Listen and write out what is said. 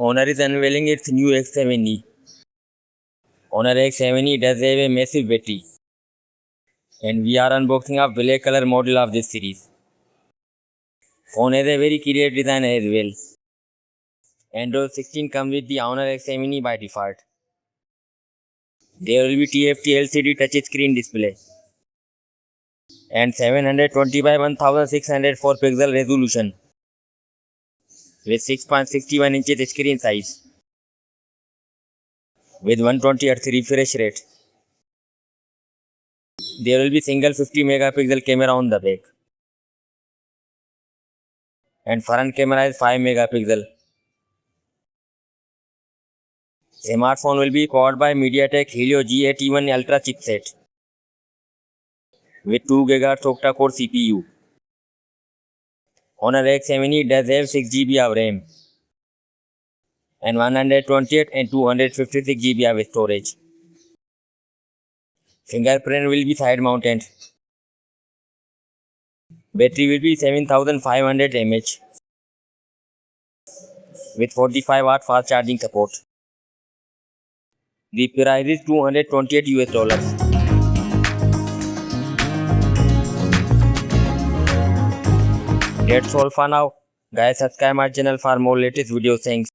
Honor is unveiling its new X7e. Honor X7e does have a massive battery, and we are unboxing a black color model of this series. Phone has a very clear design as well. Android 16 comes with the Honor X7e by default. There will be TFT LCD touchscreen display and 720 by 1604 pixel resolution with 6.61 inches screen size with 120 Hz refresh rate. There will be single 50 megapixel camera on the back and front camera is 5 megapixel. Smartphone will be powered by Mediatek Helio G81 Ultra chipset with 2 GHz Octa-Core CPU. Honor X7e does have 6GB of RAM and 128 and 256 GB of storage. Fingerprint will be side mounted. Battery will be 7500 mAh with 45 watt fast charging support. The price is $228. That's all for now. Guys, subscribe my channel for more latest videos. Thanks.